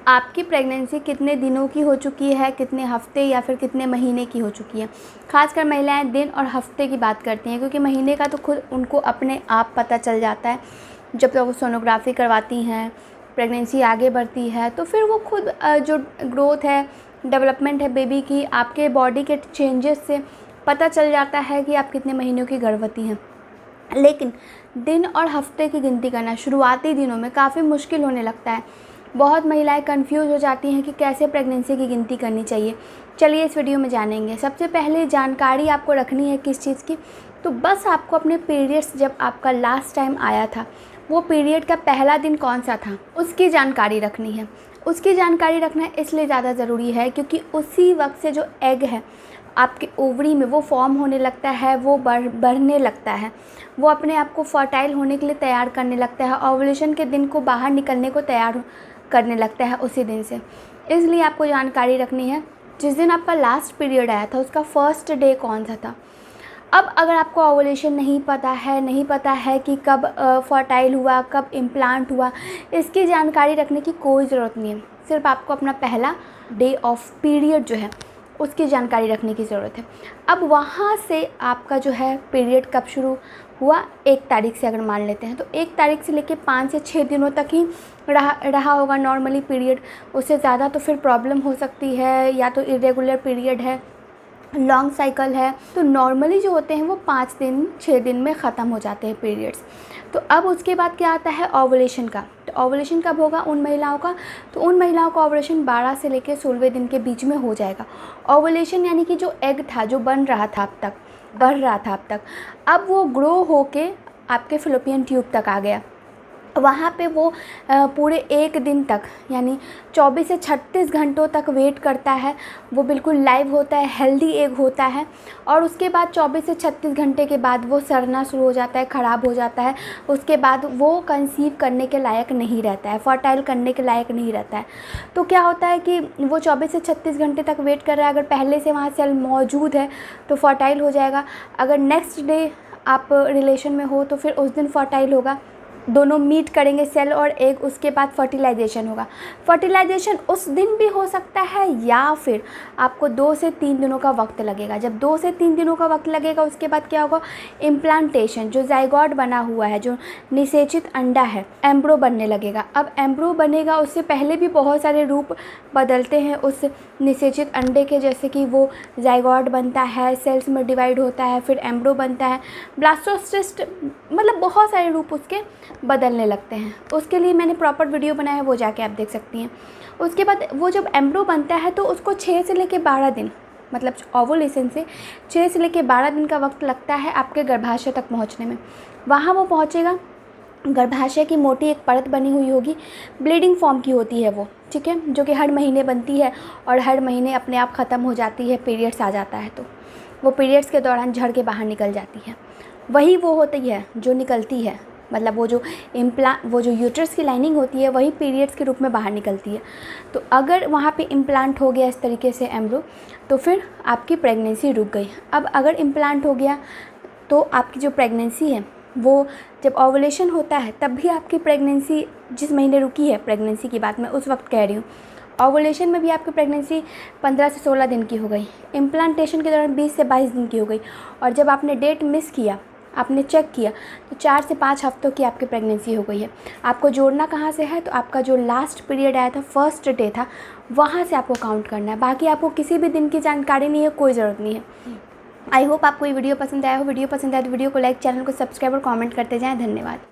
आपकी प्रेगनेंसी कितने दिनों की हो चुकी है, कितने हफ्ते या फिर कितने महीने की हो चुकी है। खासकर महिलाएं दिन और हफ्ते की बात करती हैं, क्योंकि महीने का तो खुद उनको अपने आप पता चल जाता है। जब तक वो सोनोग्राफी करवाती हैं, प्रेगनेंसी आगे बढ़ती है, तो फिर वो खुद जो ग्रोथ है, डेवलपमेंट है बेबी की, आपके बॉडी के चेंजेस से पता चल जाता है कि आप कितने महीनों की गर्भवती हैं। लेकिन दिन और हफ्ते की गिनती करना शुरुआती दिनों में काफ़ी मुश्किल होने लगता है। बहुत महिलाएं कंफ्यूज हो जाती हैं कि कैसे प्रेगनेंसी की गिनती करनी चाहिए। चलिए इस वीडियो में जानेंगे। सबसे पहले जानकारी आपको रखनी है किस चीज़ की, तो बस आपको अपने पीरियड्स, जब आपका लास्ट टाइम आया था, वो पीरियड का पहला दिन कौन सा था, उसकी जानकारी रखनी है। उसकी जानकारी रखना इसलिए ज़्यादा ज़रूरी है क्योंकि उसी वक्त से जो एग है आपके ओवरी में, वो फॉर्म होने लगता है, वो बढ़ने लगता है, वो अपने आप को फर्टाइल होने के लिए तैयार करने लगता है, ओव्यूलेशन के दिन को बाहर निकलने को तैयार करने लगता है उसी दिन से। इसलिए आपको जानकारी रखनी है जिस दिन आपका लास्ट पीरियड आया था उसका फर्स्ट डे कौन सा था। अब अगर आपको ओव्यूलेशन नहीं पता है कि कब फर्टाइल हुआ, कब इम्प्लांट हुआ, इसकी जानकारी रखने की कोई ज़रूरत नहीं है। सिर्फ आपको अपना पहला डे ऑफ पीरियड जो है उसकी जानकारी रखने की ज़रूरत है। अब वहाँ से आपका जो है पीरियड कब शुरू हुआ, 1 तारीख से अगर मान लेते हैं, तो 1 तारीख से लेकर 5 से 6 दिनों तक ही रहा होगा नॉर्मली पीरियड। उससे ज़्यादा तो फिर प्रॉब्लम हो सकती है, या तो इरेगुलर पीरियड है, लॉन्ग साइकिल है। तो नॉर्मली जो होते हैं वो 5 दिन 6 दिन में ख़त्म हो जाते हैं पीरियड्स। तो अब उसके बाद क्या आता है, ओव्यूलेशन का। तो ओव्यूलेशन कब होगा उन महिलाओं का, तो उन महिलाओं का ओव्यूलेशन 12 से लेकर 16वें दिन के बीच में हो जाएगा। ओव्यूलेशन यानी कि जो एग था, जो बन रहा था अब तक, बढ़ रहा था अब तक, अब वो ग्रो होके आपके फैलोपियन ट्यूब तक आ गया। वहाँ पे वो पूरे 1 दिन तक, यानी 24 से 36 घंटों तक वेट करता है। वो बिल्कुल लाइव होता है, हेल्दी एग होता है, और उसके बाद 24 से 36 घंटे के बाद वो सड़ना शुरू हो जाता है, ख़राब हो जाता है। उसके बाद वो कंसीव करने के लायक नहीं रहता है, फर्टाइल करने के लायक नहीं रहता है। तो क्या होता है कि वो 24 से 36 घंटे तक वेट कर रहा है। अगर पहले से वहाँ सेल मौजूद है तो फर्टाइल हो जाएगा। अगर नेक्स्ट डे आप रिलेशन में हो तो फिर उस दिन फर्टाइल होगा। दोनों मीट करेंगे सेल और एग, उसके बाद फर्टिलाइजेशन होगा। फर्टिलाइजेशन उस दिन भी हो सकता है, या फिर आपको 2 से 3 दिनों का वक्त लगेगा। जब 2 से 3 दिनों का वक्त लगेगा उसके बाद क्या होगा, इम्प्लांटेशन, जो जाइगोट बना हुआ है, जो निषेचित अंडा है, एम्ब्रो बनने लगेगा। अब एम्ब्रो बनेगा, उससे पहले भी बहुत सारे रूप बदलते हैं उस निषेचित अंडे के, जैसे कि वो जाइगोट बनता है, सेल्स में डिवाइड होता है, फिर एम्ब्रो बनता है, ब्लास्टोसिस्ट, मतलब बहुत सारे रूप उसके बदलने लगते हैं। उसके लिए मैंने प्रॉपर वीडियो बनाया है, वो जाके आप देख सकती हैं। उसके बाद वो जब एम्ब्रो बनता है तो उसको 6 से लेकर 12 दिन, मतलब ओव्यूलेशन से 6 से लेकर 12 दिन का वक्त लगता है आपके गर्भाशय तक पहुंचने में। वहाँ वो पहुंचेगा, गर्भाशय की मोटी एक परत बनी हुई होगी, ब्लीडिंग फॉर्म की होती है वो, ठीक है, जो कि हर महीने बनती है और हर महीने अपने आप ख़त्म हो जाती है। पीरियड्स आ जाता है तो वो पीरियड्स के दौरान झड़ के बाहर निकल जाती है। वही वो होती है जो निकलती है, मतलब वो जो यूट्रस की लाइनिंग होती है वही पीरियड्स के रूप में बाहर निकलती है। तो अगर वहाँ पे इम्प्लांट हो गया इस तरीके से एम्ब्रो, तो फिर आपकी प्रेगनेंसी रुक गई। अब अगर इम्प्लांट हो गया तो आपकी जो प्रेगनेंसी है, वो जब ओव्यूलेशन होता है तब भी आपकी प्रेगनेंसी, जिस महीने रुकी है प्रेगनेंसी की बात मैं उस वक्त कह रही हूँ, ओव्यूलेशन में भी आपकी प्रेगनेंसी 15 से 16 दिन की हो गई, इम्प्लांटेशन के दौरान 20 से 22 दिन की हो गई, और जब आपने डेट मिस किया, आपने चेक किया, तो 4 से 5 हफ्तों की आपकी प्रेगनेंसी हो गई है। आपको जोड़ना कहाँ से है, तो आपका जो लास्ट पीरियड आया था, फर्स्ट डे था, वहाँ से आपको काउंट करना है। बाकी आपको किसी भी दिन की जानकारी नहीं है, कोई ज़रूरत नहीं है। आई होप आपको ये वीडियो पसंद आया हो। वीडियो पसंद आया तो वीडियो को लाइक, चैनल को सब्सक्राइब और कमेंट करते जाएं। धन्यवाद।